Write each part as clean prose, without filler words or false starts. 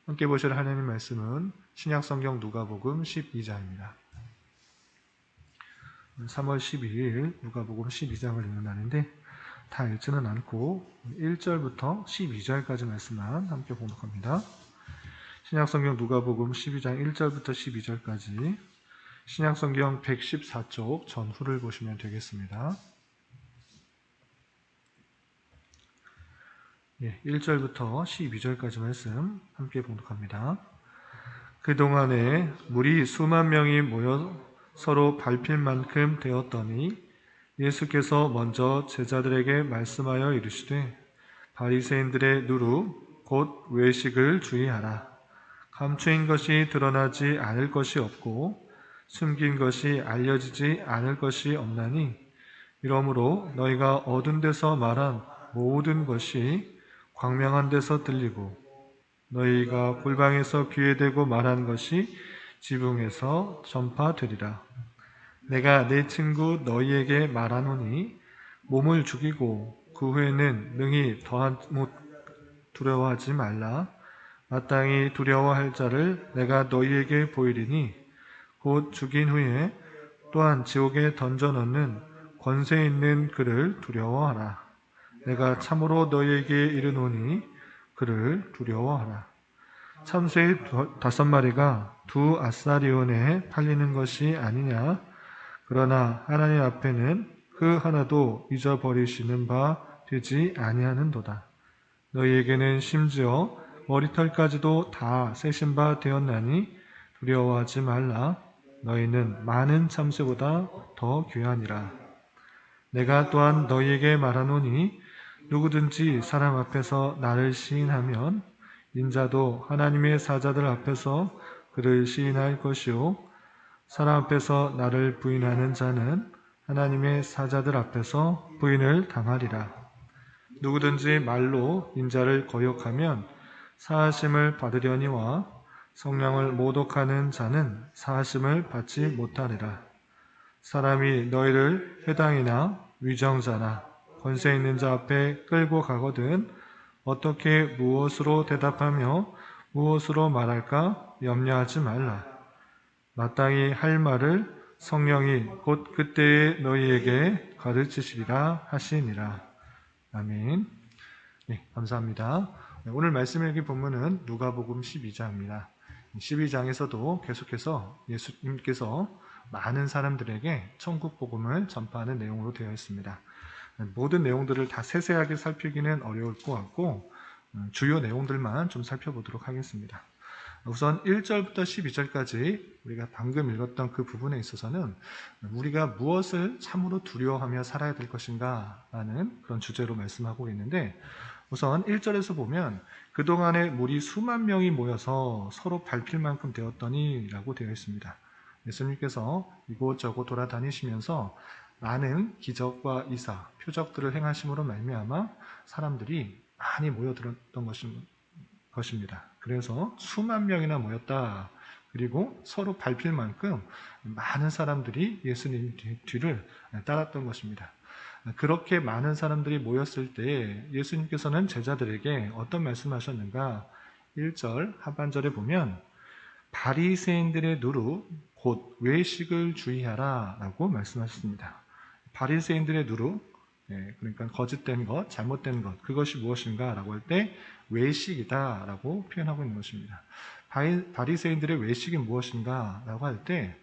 함께 보실 하나님 말씀은 신약성경 누가복음 12장입니다. 3월 12일 누가복음 12장을 읽는 날인데 다 읽지는 않고 1절부터 12절까지 말씀만 함께 봉독합니다. 신약성경 누가복음 12장 1절부터 12절까지 신약성경 114쪽 전후를 보시면 되겠습니다. 1절부터 12절까지 말씀 함께 봉독합니다. 그동안에 무리 수만 명이 모여 서로 밟힐 만큼 되었더니 예수께서 먼저 제자들에게 말씀하여 이르시되 바리새인들의 누루 곧 외식을 주의하라. 감추인 것이 드러나지 않을 것이 없고 숨긴 것이 알려지지 않을 것이 없나니 이러므로 너희가 얻은 데서 말한 모든 것이 광명한 데서 들리고 너희가 골방에서 귀에 대고 말한 것이 지붕에서 전파되리라. 내가 내 친구 너희에게 말하노니 몸을 죽이고 그 후에는 능히 더못 두려워하지 말라. 마땅히 두려워할 자를 내가 너희에게 보이리니 곧 죽인 후에 또한 지옥에 던져넣는 권세 있는 그를 두려워하라. 내가 참으로 너희에게 이르노니 그를 두려워하라. 참새 5마리가 2아사리온에 팔리는 것이 아니냐? 그러나 하나님 앞에는 그 하나도 잊어버리시는 바 되지 아니하는도다. 너희에게는 심지어 머리털까지도 다 세신 바 되었나니 두려워하지 말라. 너희는 많은 참새보다 더 귀하니라. 내가 또한 너희에게 말하노니 누구든지 사람 앞에서 나를 시인하면 인자도 하나님의 사자들 앞에서 그를 시인할 것이요 사람 앞에서 나를 부인하는 자는 하나님의 사자들 앞에서 부인을 당하리라. 누구든지 말로 인자를 거역하면 사하심을 받으려니와 성령을 모독하는 자는 사하심을 받지 못하리라. 사람이 너희를 회당이나 위정자나 권세 있는 자 앞에 끌고 가거든 어떻게 무엇으로 대답하며 무엇으로 말할까 염려하지 말라. 마땅히 할 말을 성령이 곧 그때에 너희에게 가르치시리라 하시니라. 아멘. 네, 감사합니다. 오늘 말씀 읽기 본문은 누가복음 12장입니다. 12장에서도 계속해서 예수님께서 많은 사람들에게 천국 복음을 전파하는 내용으로 되어 있습니다. 모든 내용들을 다 세세하게 살피기는 어려울 것 같고 주요 내용들만 좀 살펴보도록 하겠습니다. 우선 1절부터 12절까지 우리가 방금 읽었던 그 부분에 있어서는 우리가 무엇을 참으로 두려워하며 살아야 될 것인가 라는 그런 주제로 말씀하고 있는데 우선 1절에서 보면 그동안에 무리 수만 명이 모여서 서로 밟힐 만큼 되었더니 라고 되어 있습니다. 예수님께서 이곳저곳 돌아다니시면서 많은 기적과 이사, 표적들을 행하심으로 말미암아 사람들이 많이 모여들었던 것입니다. 그래서 수만 명이나 모였다. 그리고 서로 밟힐 만큼 많은 사람들이 예수님 뒤를 따랐던 것입니다. 그렇게 많은 사람들이 모였을 때 예수님께서는 제자들에게 어떤 말씀하셨는가? 1절 하반절에 보면 바리새인들의 누루 곧 외식을 주의하라 라고 말씀하셨습니다. 바리새인들의 누루, 그러니까 거짓된 것, 잘못된 것, 그것이 무엇인가 라고 할 때 외식이다 라고 표현하고 있는 것입니다. 바리새인들의 외식이 무엇인가 라고 할 때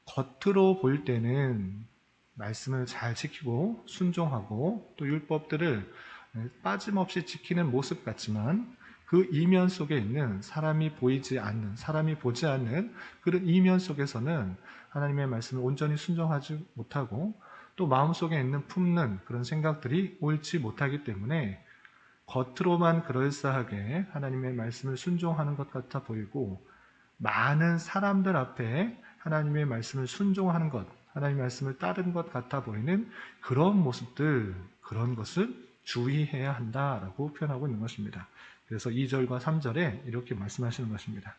겉으로 볼 때는 말씀을 잘 지키고 순종하고 또 율법들을 빠짐없이 지키는 모습 같지만 그 이면 속에 있는 사람이 보지 않는 그런 이면 속에서는 하나님의 말씀을 온전히 순종하지 못하고 또 마음속에 있는 품는 그런 생각들이 옳지 못하기 때문에 겉으로만 그럴싸하게 하나님의 말씀을 순종하는 것 같아 보이고 많은 사람들 앞에 하나님의 말씀을 순종하는 것, 하나님의 말씀을 따른 것 같아 보이는 그런 모습들, 그런 것을 주의해야 한다라고 표현하고 있는 것입니다. 그래서 2절과 3절에 이렇게 말씀하시는 것입니다.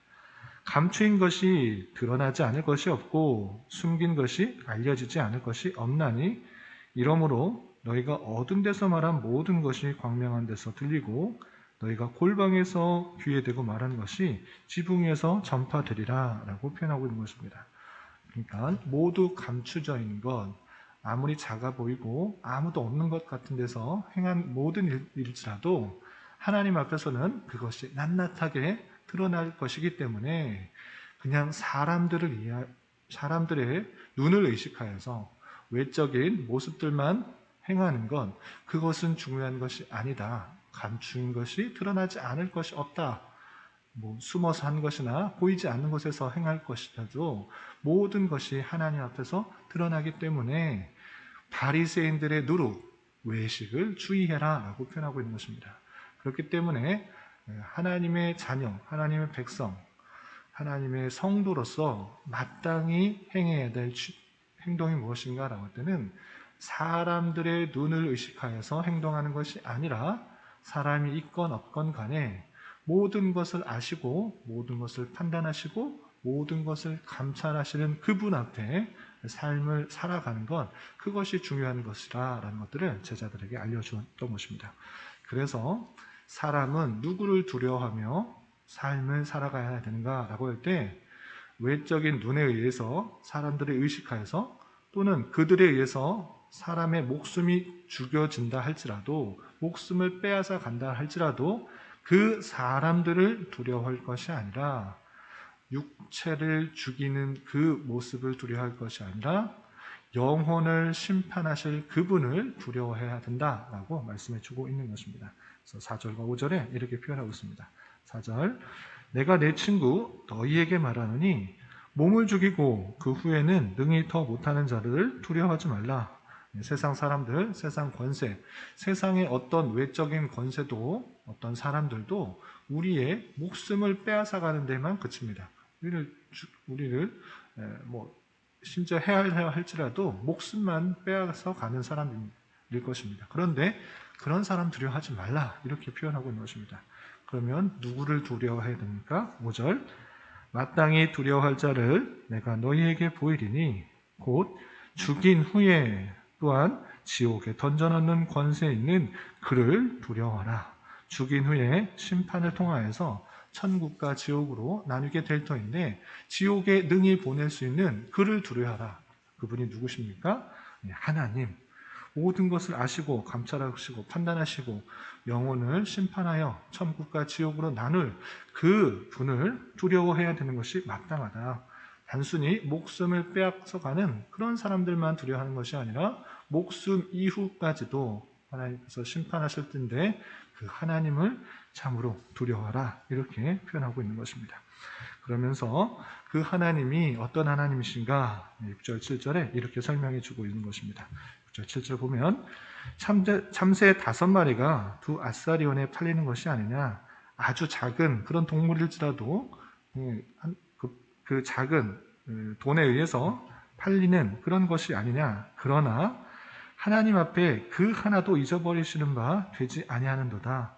감추인 것이 드러나지 않을 것이 없고 숨긴 것이 알려지지 않을 것이 없나니 이러므로 너희가 얻은 데서 말한 모든 것이 광명한 데서 들리고 너희가 골방에서 귀에 대고 말하는 것이 지붕에서 전파되리라 라고 표현하고 있는 것입니다. 그러니까 모두 감추져 있는 것, 아무리 작아 보이고 아무도 없는 것 같은 데서 행한 모든 일일지라도 하나님 앞에서는 그것이 낱낱하게 드러날 것이기 때문에 그냥 사람들의 눈을 의식하여서 외적인 모습들만 행하는 건 그것은 중요한 것이 아니다. 감추인 것이 드러나지 않을 것이 없다. 숨어서 한 것이나 보이지 않는 곳에서 행할 것이라도 모든 것이 하나님 앞에서 드러나기 때문에 바리새인들의 누룩, 외식을 주의해라 라고 표현하고 있는 것입니다. 그렇기 때문에 하나님의 자녀, 하나님의 백성, 하나님의 성도로서 마땅히 행해야 될 행동이 무엇인가 라고 할 때는 사람들의 눈을 의식하여서 행동하는 것이 아니라 사람이 있건 없건 간에 모든 것을 아시고 모든 것을 판단하시고 모든 것을 감찰하시는 그분 앞에 삶을 살아가는 것, 그것이 중요한 것이라 라는 것들을 제자들에게 알려주었던 것입니다. 그래서 사람은 누구를 두려워하며 삶을 살아가야 되는가 라고 할 때 외적인 눈에 의해서 사람들을 의식하여서 또는 그들에 의해서 사람의 목숨이 죽여진다 할지라도 목숨을 빼앗아 간다 할지라도 그 사람들을 두려워할 것이 아니라 육체를 죽이는 그 모습을 두려워할 것이 아니라 영혼을 심판하실 그분을 두려워해야 된다라고 말씀해 주고 있는 것입니다. 그래서 4절과 5절에 이렇게 표현하고 있습니다. 4절, 내가 내 친구 너희에게 말하노니 몸을 죽이고 그 후에는 능히 더 못하는 자를 두려워하지 말라. 세상 사람들, 세상 권세, 세상의 어떤 외적인 권세도 어떤 사람들도 우리의 목숨을 빼앗아가는 데만 그칩니다. 우리를 심지어 해야 할지라도 목숨만 빼앗아 가는 사람일 것입니다. 그런데 그런 사람 두려워하지 말라 이렇게 표현하고 있는 것입니다. 그러면 누구를 두려워해야 됩니까? 5절, 마땅히 두려워할 자를 내가 너희에게 보이리니 곧 죽인 후에 또한 지옥에 던져넣는 권세 있는 그를 두려워하라. 죽인 후에 심판을 통하여서 천국과 지옥으로 나뉘게 될 터인데 지옥에 능히 보낼 수 있는 그를 두려워하라. 그분이 누구십니까? 하나님. 모든 것을 아시고 감찰하시고 판단하시고 영혼을 심판하여 천국과 지옥으로 나눌 그 분을 두려워해야 되는 것이 마땅하다. 단순히 목숨을 빼앗아가는 그런 사람들만 두려워하는 것이 아니라 목숨 이후까지도 하나님께서 심판하실 텐데 그 하나님을 참으로 두려워하라 이렇게 표현하고 있는 것입니다. 그러면서 그 하나님이 어떤 하나님이신가 6절 7절에 이렇게 설명해 주고 있는 것입니다. 6절 7절 보면 참새 5마리가 두 아사리온에 팔리는 것이 아니냐. 아주 작은 그런 동물일지라도 그 작은 돈에 의해서 팔리는 그런 것이 아니냐. 그러나 하나님 앞에 그 하나도 잊어버리시는 바 되지 아니하는도다.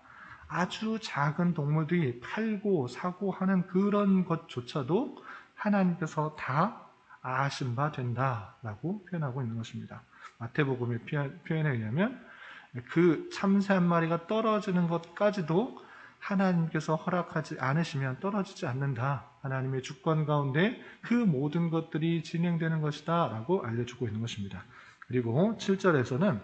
아주 작은 동물들이 팔고 사고 하는 그런 것조차도 하나님께서 다 아신 바 된다라고 표현하고 있는 것입니다. 마태복음의 표현에 의하면 그 참새 한 마리가 떨어지는 것까지도 하나님께서 허락하지 않으시면 떨어지지 않는다. 하나님의 주권 가운데 그 모든 것들이 진행되는 것이다 라고 알려주고 있는 것입니다. 그리고 7절에서는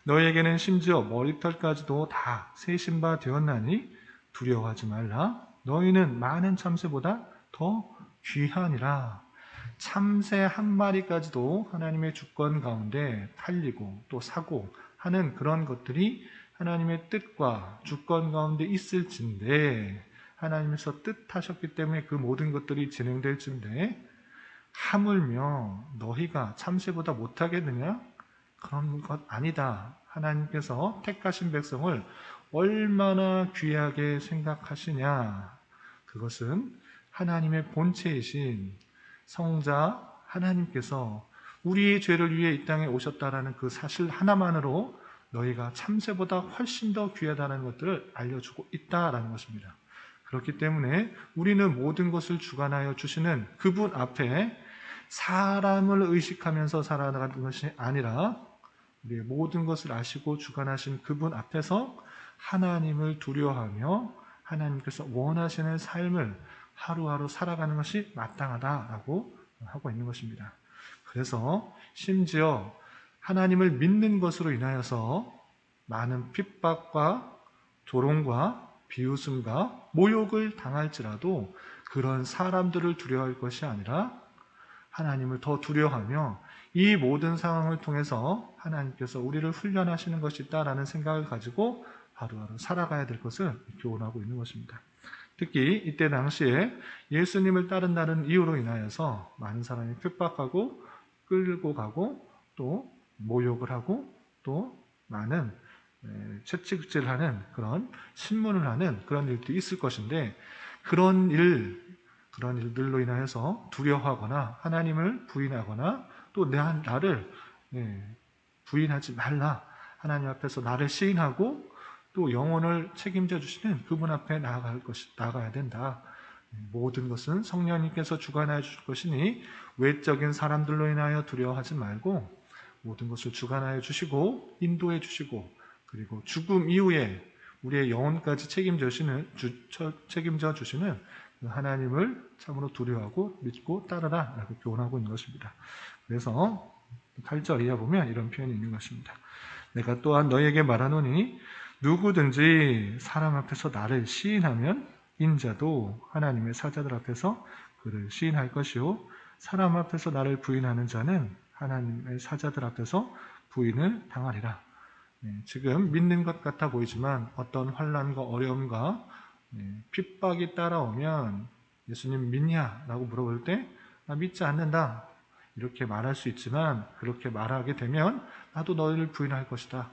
너에게는 심지어 머리털까지도 다 세신 바 되었나니 두려워하지 말라. 너희는 많은 참새보다 더 귀하니라. 참새 한 마리까지도 하나님의 주권 가운데 팔리고 또 사고 하는 그런 것들이 하나님의 뜻과 주권 가운데 있을진데 하나님께서 뜻하셨기 때문에 그 모든 것들이 진행될진데 하물며 너희가 참새보다 못하겠느냐? 그런 것 아니다. 하나님께서 택하신 백성을 얼마나 귀하게 생각하시냐. 그것은 하나님의 본체이신 성자 하나님께서 우리의 죄를 위해 이 땅에 오셨다라는 그 사실 하나만으로 너희가 참새보다 훨씬 더 귀하다는 것들을 알려주고 있다라는 것입니다. 그렇기 때문에 우리는 모든 것을 주관하여 주시는 그분 앞에 사람을 의식하면서 살아가는 것이 아니라 우리의 모든 것을 아시고 주관하신 그분 앞에서 하나님을 두려워하며 하나님께서 원하시는 삶을 하루하루 살아가는 것이 마땅하다라고 하고 있는 것입니다. 그래서 심지어 하나님을 믿는 것으로 인하여서 많은 핍박과 조롱과 비웃음과 모욕을 당할지라도 그런 사람들을 두려워할 것이 아니라 하나님을 더 두려워하며 이 모든 상황을 통해서 하나님께서 우리를 훈련하시는 것이 있다라는 생각을 가지고 하루하루 살아가야 될 것을 교훈하고 있는 것입니다. 특히 이때 당시에 예수님을 따른다는 이유로 인하여서 많은 사람이 핍박하고 끌고 가고 또 모욕을 하고 또 많은 채찍질하는 그런 신문을 하는 그런 일도 있을 것인데 그런 일들로 인하여서 두려워하거나 하나님을 부인하거나 또 나를 부인하지 말라. 하나님 앞에서 나를 시인하고 또 영혼을 책임져 주시는 그분 앞에 나아가야 된다. 모든 것은 성령님께서 주관하여 주실 것이니 외적인 사람들로 인하여 두려워하지 말고 모든 것을 주관하여 주시고 인도해 주시고 그리고 죽음 이후에 우리의 영혼까지 책임져 주시는 하나님을 참으로 두려워하고 믿고 따르라 라고 교훈하고 있는 것입니다. 그래서 8절 이하 보면 이런 표현이 있는 것입니다. 내가 또한 너희에게 말하노니 누구든지 사람 앞에서 나를 시인하면 인자도 하나님의 사자들 앞에서 그를 시인할 것이요 사람 앞에서 나를 부인하는 자는 하나님의 사자들 앞에서 부인을 당하리라. 지금 믿는 것 같아 보이지만 어떤 환난과 어려움과 핍박이 따라오면 예수님 믿냐? 라고 물어볼 때 나 믿지 않는다. 이렇게 말할 수 있지만 그렇게 말하게 되면 나도 너희를 부인할 것이다.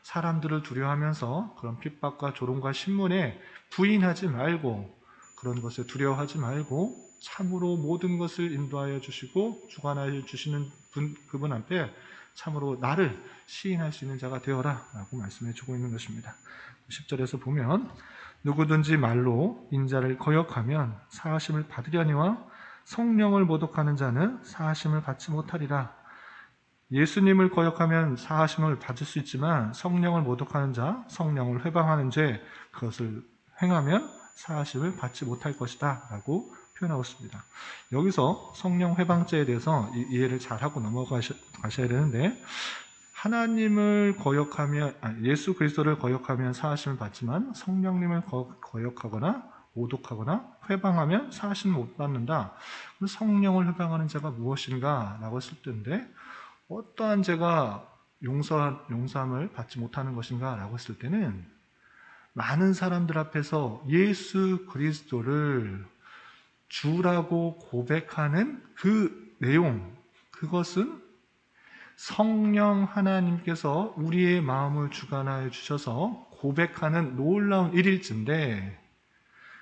사람들을 두려워하면서 그런 핍박과 조롱과 신문에 부인하지 말고 그런 것에 두려워하지 말고 참으로 모든 것을 인도하여 주시고 주관하여 주시는 그분 앞에 참으로 나를 시인할 수 있는 자가 되어라 라고 말씀해 주고 있는 것입니다. 10절에서 보면 누구든지 말로 인자를 거역하면 사하심을 받으려니와 성령을 모독하는 자는 사하심을 받지 못하리라. 예수님을 거역하면 사하심을 받을 수 있지만 성령을 모독하는 자, 성령을 회방하는 죄 그것을 행하면 사하심을 받지 못할 것이다 라고 표현하고 있습니다. 여기서 성령 회방죄에 대해서 이해를 잘하고 넘어가셔야 되는데 하나님을 거역하면 예수 그리스도를 거역하면 사하심을 받지만 성령님을 거역하거나 모독하거나 회방하면 사하심을 못 받는다. 성령을 회방하는 자가 무엇인가 라고 했을 때인데 어떠한 죄가 용서함을 받지 못하는 것인가 라고 했을 때는 많은 사람들 앞에서 예수 그리스도를 주라고 고백하는 그 내용, 그것은 성령 하나님께서 우리의 마음을 주관하여 주셔서 고백하는 놀라운 일일진데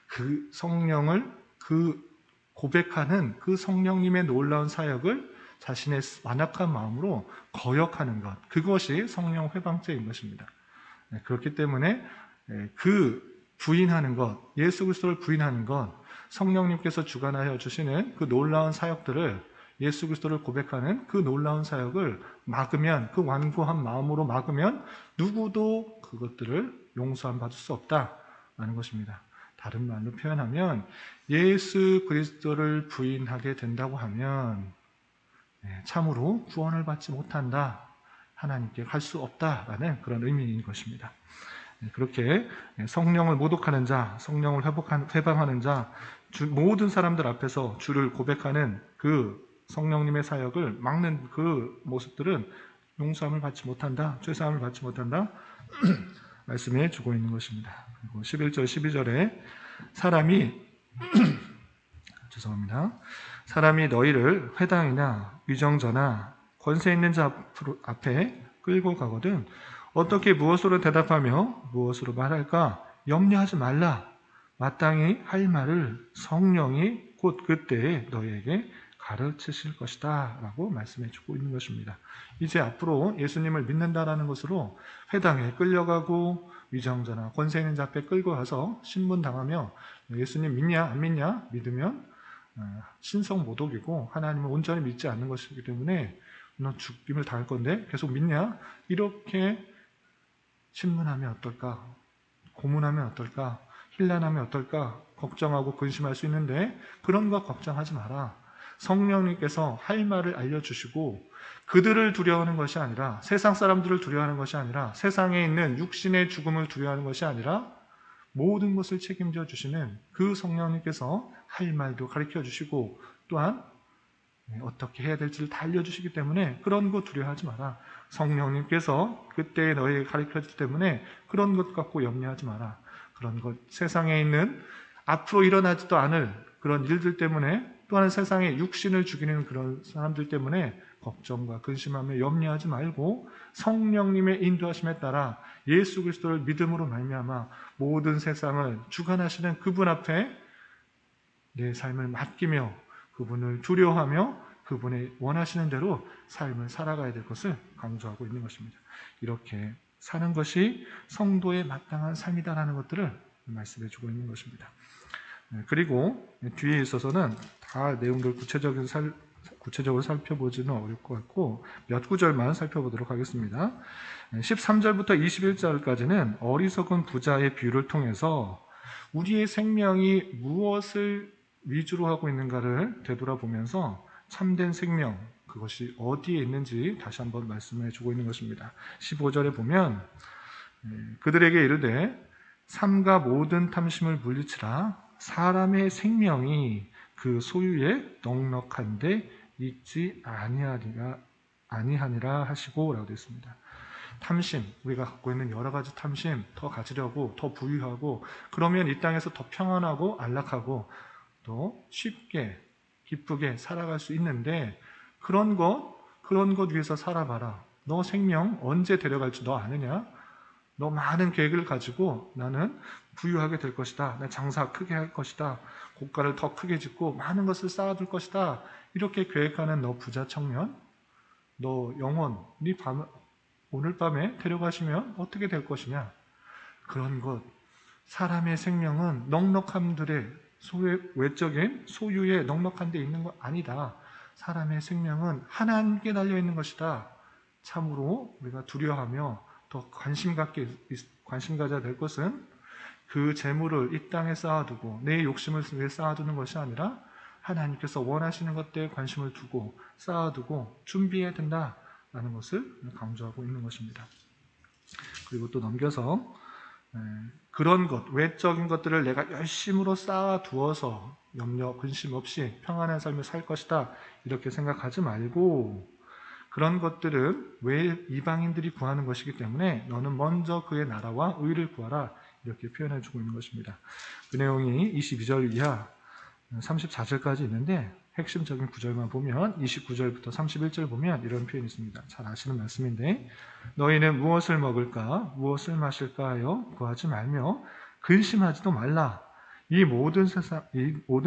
그 성령을 고백하는 그 성령님의 놀라운 사역을 자신의 완악한 마음으로 거역하는 것, 그것이 성령 회방죄인 것입니다. 그렇기 때문에 그 부인하는 것, 예수 그리스도를 부인하는 것, 성령님께서 주관하여 주시는 그 놀라운 사역들을 예수 그리스도를 고백하는 그 놀라운 사역을 막으면 그 완고한 마음으로 막으면 누구도 그것들을 용서함 받을 수 없다라는 것입니다. 다른 말로 표현하면 예수 그리스도를 부인하게 된다고 하면 참으로 구원을 받지 못한다. 하나님께 갈 수 없다라는 그런 의미인 것입니다. 그렇게 성령을 모독하는 자, 성령을 회방하는 자, 모든 사람들 앞에서 주를 고백하는 그 성령님의 사역을 막는 그 모습들은 용서함을 받지 못한다, 죄사함을 받지 못한다 말씀해 주고 있는 것입니다. 그리고 11절, 12절에 사람이 너희를 회당이나 위정자나 권세 있는 자 앞에 끌고 가거든 어떻게 무엇으로 대답하며 무엇으로 말할까 염려하지 말라. 마땅히 할 말을 성령이 곧 그때에 너희에게 가르치실 것이다 라고 말씀해 주고 있는 것입니다. 이제 앞으로 예수님을 믿는다라는 것으로 회당에 끌려가고 위정자나 권세 있는 자 앞에 끌고 가서 신문당하며 예수님 믿냐 안 믿냐 믿으면 신성 모독이고 하나님을 온전히 믿지 않는 것이기 때문에 너 죽임을 당할 건데 계속 믿냐 이렇게 신문하면 어떨까? 고문하면 어떨까? 힐난하면 어떨까? 걱정하고 근심할 수 있는데 그런 거 걱정하지 마라. 성령님께서 할 말을 알려주시고 그들을 두려워하는 것이 아니라 세상 사람들을 두려워하는 것이 아니라 세상에 있는 육신의 죽음을 두려워하는 것이 아니라 모든 것을 책임져 주시는 그 성령님께서 할 말도 가르쳐 주시고 또한 어떻게 해야 될지를 다 알려주시기 때문에 그런 거 두려워하지 마라. 성령님께서 그때 너에게 가르쳐 주기 때문에 그런 것 갖고 염려하지 마라. 그런 것, 세상에 있는 앞으로 일어나지도 않을 그런 일들 때문에 또한 세상에 육신을 죽이는 그런 사람들 때문에 걱정과 근심하며 염려하지 말고 성령님의 인도하심에 따라 예수 그리스도를 믿음으로 말미암아 모든 세상을 주관하시는 그분 앞에 내 삶을 맡기며 그분을 두려워하며 그분의 원하시는 대로 삶을 살아가야 될 것을 강조하고 있는 것입니다. 이렇게 사는 것이 성도의 마땅한 삶이다라는 것들을 말씀해 주고 있는 것입니다. 그리고 뒤에 있어서는 다 내용들 구체적으로 살펴보지는 어려울 것 같고 몇 구절만 살펴보도록 하겠습니다. 13절부터 21절까지는 어리석은 부자의 비유를 통해서 우리의 생명이 무엇을 위주로 하고 있는가를 되돌아보면서 참된 생명, 그것이 어디에 있는지 다시 한번 말씀해 주고 있는 것입니다. 15절에 보면 그들에게 이르되 삼가 모든 탐심을 물리치라 사람의 생명이 그 소유에 넉넉한데 있지 아니하니라 하시고 라고 되어 있습니다. 탐심, 우리가 갖고 있는 여러 가지 탐심, 더 가지려고, 더 부유하고 그러면 이 땅에서 더 평안하고 안락하고 또 쉽게 기쁘게 살아갈 수 있는데 그런 것 위해서 살아봐라. 너 생명 언제 데려갈지 너 아느냐? 너 많은 계획을 가지고 나는 부유하게 될 것이다. 나 장사 크게 할 것이다. 고가를 더 크게 짓고 많은 것을 쌓아둘 것이다. 이렇게 계획하는 너 부자 청년, 너 영혼, 오늘 밤에 데려가시면 어떻게 될 것이냐? 그런 것, 사람의 생명은 넉넉함들의 외적인 소유에 넉넉한 데 있는 거 아니다. 사람의 생명은 하나님께 달려있는 것이다. 참으로 우리가 두려워하며 더 관심 가져야 될 것은 그 재물을 이 땅에 쌓아두고 내 욕심을 위해 쌓아두는 것이 아니라 하나님께서 원하시는 것들에 관심을 두고 쌓아두고 준비해야 된다라는 것을 강조하고 있는 것입니다. 그리고 또 넘겨서 그런 것, 외적인 것들을 내가 열심으로 쌓아두어서 염려, 근심 없이 평안한 삶을 살 것이다 이렇게 생각하지 말고 그런 것들은 왜 이방인들이 구하는 것이기 때문에 너는 먼저 그의 나라와 의를 구하라 이렇게 표현해 주고 있는 것입니다. 그 내용이 22절 이하 34절까지 있는데 핵심적인 구절만 보면 29절부터 31절 보면 이런 표현이 있습니다. 잘 아시는 말씀인데 너희는 무엇을 먹을까 무엇을 마실까 하여 구하지 말며 근심하지도 말라. 이 모든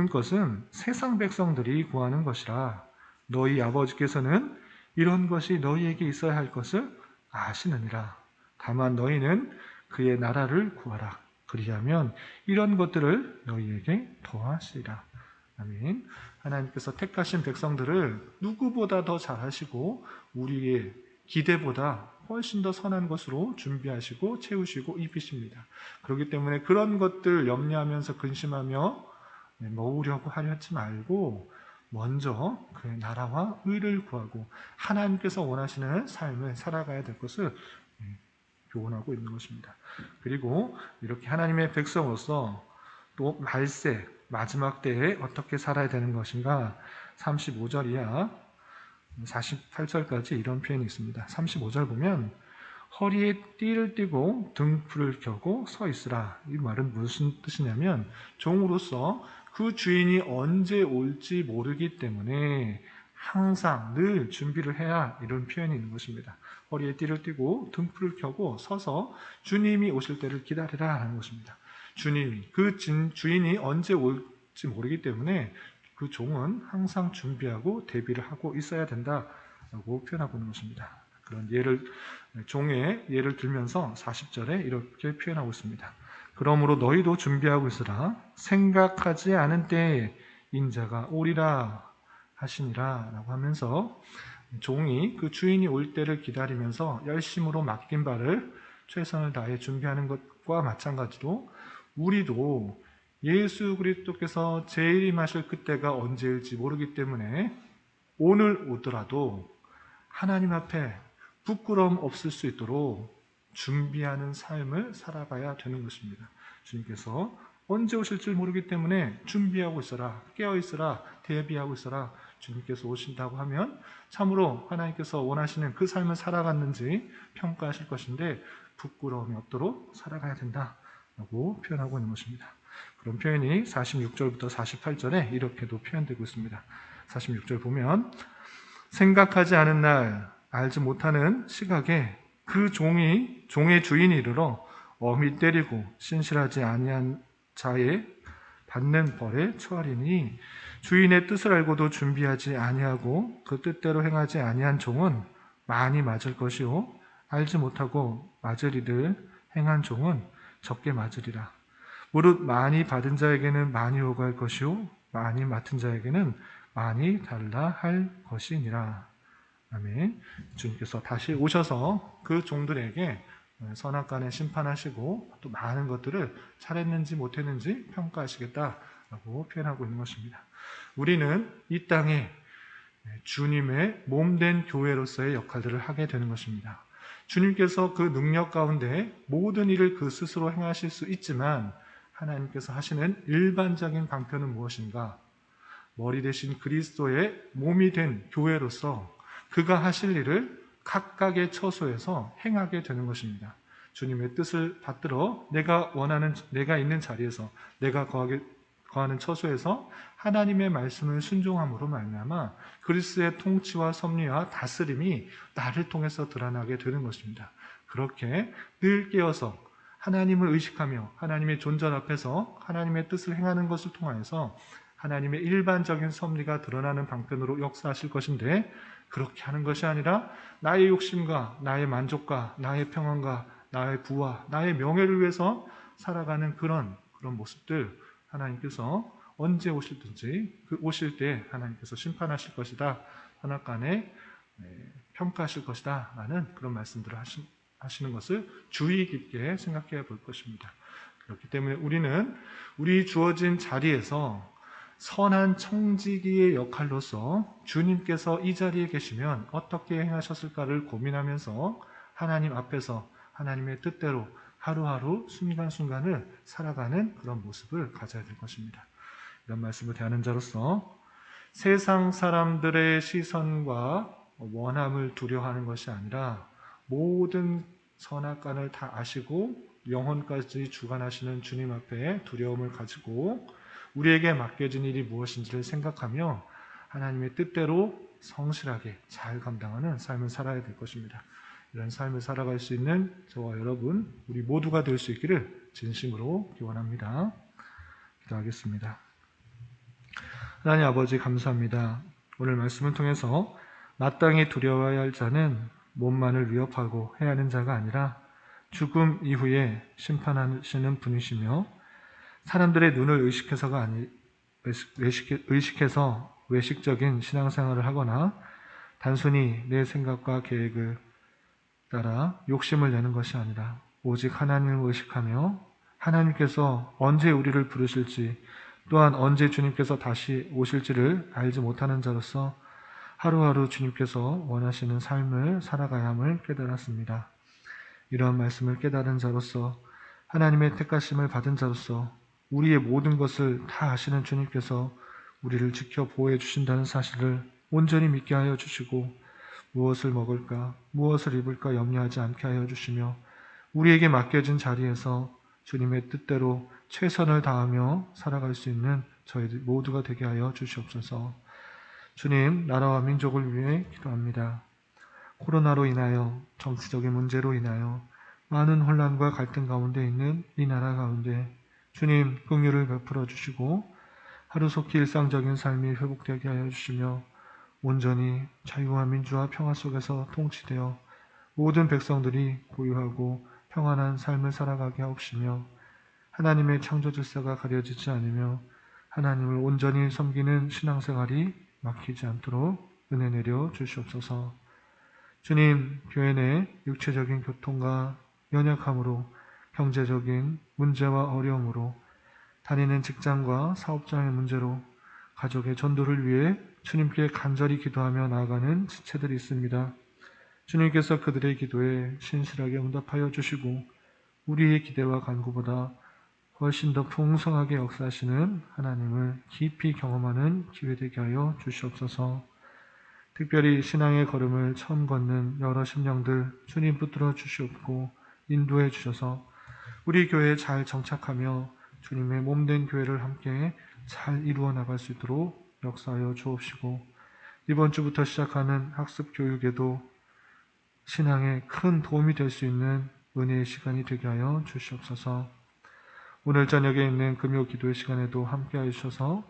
것은 세상 백성들이 구하는 것이라. 너희 아버지께서는 이런 것이 너희에게 있어야 할 것을 아시느니라. 다만 너희는 그의 나라를 구하라. 그리하면 이런 것들을 너희에게 더하시리라. 아멘. 하나님께서 택하신 백성들을 누구보다 더 잘하시고 우리의 기대보다 훨씬 더 선한 것으로 준비하시고 채우시고 입히십니다. 그렇기 때문에 그런 것들 염려하면서 근심하며 먹으려고 하려 하지 말고 먼저 그의 나라와 의를 구하고 하나님께서 원하시는 삶을 살아가야 될 것을 교훈하고 있는 것입니다. 그리고 이렇게 하나님의 백성으로서 또 말세, 마지막 때에 어떻게 살아야 되는 것인가 35절 이하 48절까지 이런 표현이 있습니다. 35절 보면 허리에 띠를 띠고 등불을 켜고 서 있으라. 이 말은 무슨 뜻이냐면 종으로서 그 주인이 언제 올지 모르기 때문에 항상 늘 준비를 해야 이런 표현이 있는 것입니다. 허리에 띠를 띠고 등불을 켜고 서서 주님이 오실 때를 기다리라 하는 것입니다. 주인이 언제 올지 모르기 때문에 그 종은 항상 준비하고 대비를 하고 있어야 된다라고 표현하고 있는 것입니다. 그런 종의 예를 들면서 40절에 이렇게 표현하고 있습니다. 그러므로 너희도 준비하고 있으라. 생각하지 않은 때에 인자가 오리라 하시니라 라고 하면서 종이 그 주인이 올 때를 기다리면서 열심으로 맡긴 바를 최선을 다해 준비하는 것과 것과 마찬가지로 우리도 예수 그리스도께서 재림하실 그때가 언제일지 모르기 때문에 오늘 오더라도 하나님 앞에 부끄러움 없을 수 있도록 준비하는 삶을 살아가야 되는 것입니다. 주님께서 언제 오실지 모르기 때문에 준비하고 있어라, 깨어 있어라, 대비하고 있어라. 주님께서 오신다고 하면 참으로 하나님께서 원하시는 그 삶을 살아갔는지 평가하실 것인데 부끄러움이 없도록 살아가야 된다라고 표현하고 있는 것입니다. 그런 표현이 46절부터 48절에 이렇게도 표현되고 있습니다. 46절 보면 생각하지 않은 날 알지 못하는 시각에 그 종의 주인이 이르러 엄히 때리고 신실하지 아니한 자의 받는 벌에 처하리니 주인의 뜻을 알고도 준비하지 아니하고 그 뜻대로 행하지 아니한 종은 많이 맞을 것이요 알지 못하고 맞을 일을 행한 종은 적게 맞으리라. 무릇 많이 받은 자에게는 많이 요구할 것이요 많이 맡은 자에게는 많이 달라 할 것이니라. 아멘. 주님께서 다시 오셔서 그 종들에게 선악간에 심판하시고 또 많은 것들을 잘했는지 못했는지 평가하시겠다라고 표현하고 있는 것입니다. 우리는 이 땅에 주님의 몸된 교회로서의 역할들을 하게 되는 것입니다. 주님께서 그 능력 가운데 모든 일을 그 스스로 행하실 수 있지만 하나님께서 하시는 일반적인 방편은 무엇인가? 머리 대신 그리스도의 몸이 된 교회로서 그가 하실 일을 각각의 처소에서 행하게 되는 것입니다. 주님의 뜻을 받들어 내가 있는 자리에서 내가 거하는 처소에서 하나님의 말씀을 순종함으로 말미암아 그리스도의 통치와 섭리와 다스림이 나를 통해서 드러나게 되는 것입니다. 그렇게 늘 깨어서 하나님을 의식하며 하나님의 존전 앞에서 하나님의 뜻을 행하는 것을 통하여서 하나님의 일반적인 섭리가 드러나는 방편으로 역사하실 것인데 그렇게 하는 것이 아니라 나의 욕심과 나의 만족과 나의 평안과 나의 부와 나의 명예를 위해서 살아가는 그런 모습들 하나님께서 언제 오실든지 그 오실 때 하나님께서 심판하실 것이다. 선악간에 평가하실 것이다. 라는 그런 말씀들을 하시는 것을 주의 깊게 생각해 볼 것입니다. 그렇기 때문에 우리는 우리 주어진 자리에서 선한 청지기의 역할로서 주님께서 이 자리에 계시면 어떻게 행하셨을까를 고민하면서 하나님 앞에서 하나님의 뜻대로 하루하루 순간순간을 살아가는 그런 모습을 가져야 될 것입니다. 이런 말씀을 대하는 자로서 세상 사람들의 시선과 원함을 두려워하는 것이 아니라 모든 선악간을 다 아시고 영혼까지 주관하시는 주님 앞에 두려움을 가지고 우리에게 맡겨진 일이 무엇인지를 생각하며 하나님의 뜻대로 성실하게 잘 감당하는 삶을 살아야 될 것입니다. 이런 삶을 살아갈 수 있는 저와 여러분, 우리 모두가 될 수 있기를 진심으로 기원합니다. 기도하겠습니다. 하나님 아버지 감사합니다. 오늘 말씀을 통해서 마땅히 두려워해야 할 자는 몸만을 위협하고 해야 하는 자가 아니라 죽음 이후에 심판하시는 분이시며 사람들의 눈을 의식해서가 의식해서 외식적인 신앙생활을 하거나 단순히 내 생각과 계획을 따라 욕심을 내는 것이 아니라 오직 하나님을 의식하며 하나님께서 언제 우리를 부르실지 또한 언제 주님께서 다시 오실지를 알지 못하는 자로서 하루하루 주님께서 원하시는 삶을 살아가야 함을 깨달았습니다. 이러한 말씀을 깨달은 자로서 하나님의 택하심을 받은 자로서 우리의 모든 것을 다 아시는 주님께서 우리를 지켜 보호해 주신다는 사실을 온전히 믿게 하여 주시고 무엇을 먹을까, 무엇을 입을까 염려하지 않게 하여 주시며 우리에게 맡겨진 자리에서 주님의 뜻대로 최선을 다하며 살아갈 수 있는 저희들 모두가 되게 하여 주시옵소서. 주님, 나라와 민족을 위해 기도합니다. 코로나로 인하여 정치적인 문제로 인하여 많은 혼란과 갈등 가운데 있는 이 나라 가운데 주님 긍휼을 베풀어 주시고 하루속히 일상적인 삶이 회복되게 하여 주시며 온전히 자유와 민주와 평화 속에서 통치되어 모든 백성들이 고유하고 평안한 삶을 살아가게 하옵시며 하나님의 창조 질서가 가려지지 않으며 하나님을 온전히 섬기는 신앙생활이 막히지 않도록 은혜 내려 주시옵소서. 주님, 교회 내 육체적인 교통과 연약함으로 경제적인 문제와 어려움으로, 다니는 직장과 사업장의 문제로 가족의 전도를 위해 주님께 간절히 기도하며 나아가는 지체들이 있습니다. 주님께서 그들의 기도에 신실하게 응답하여 주시고 우리의 기대와 간구보다 훨씬 더 풍성하게 역사하시는 하나님을 깊이 경험하는 기회 되게 하여 주시옵소서. 특별히 신앙의 걸음을 처음 걷는 여러 심령들 주님 붙들어 주시옵고 인도해 주셔서 우리 교회에 잘 정착하며 주님의 몸된 교회를 함께 잘 이루어 나갈 수 있도록 역사하여 주옵시고, 이번 주부터 시작하는 학습 교육에도 신앙에 큰 도움이 될 수 있는 은혜의 시간이 되게 하여 주시옵소서. 오늘 저녁에 있는 금요 기도의 시간에도 함께 하셔서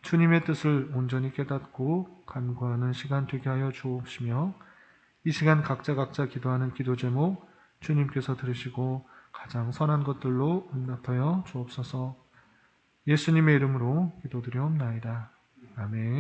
주님의 뜻을 온전히 깨닫고 간구하는 시간 되게 하여 주옵시며, 이 시간 각자 기도하는 기도 제목 주님께서 들으시고 가장 선한 것들로 응답하여 주옵소서. 예수님의 이름으로 기도드리옵나이다. 아멘.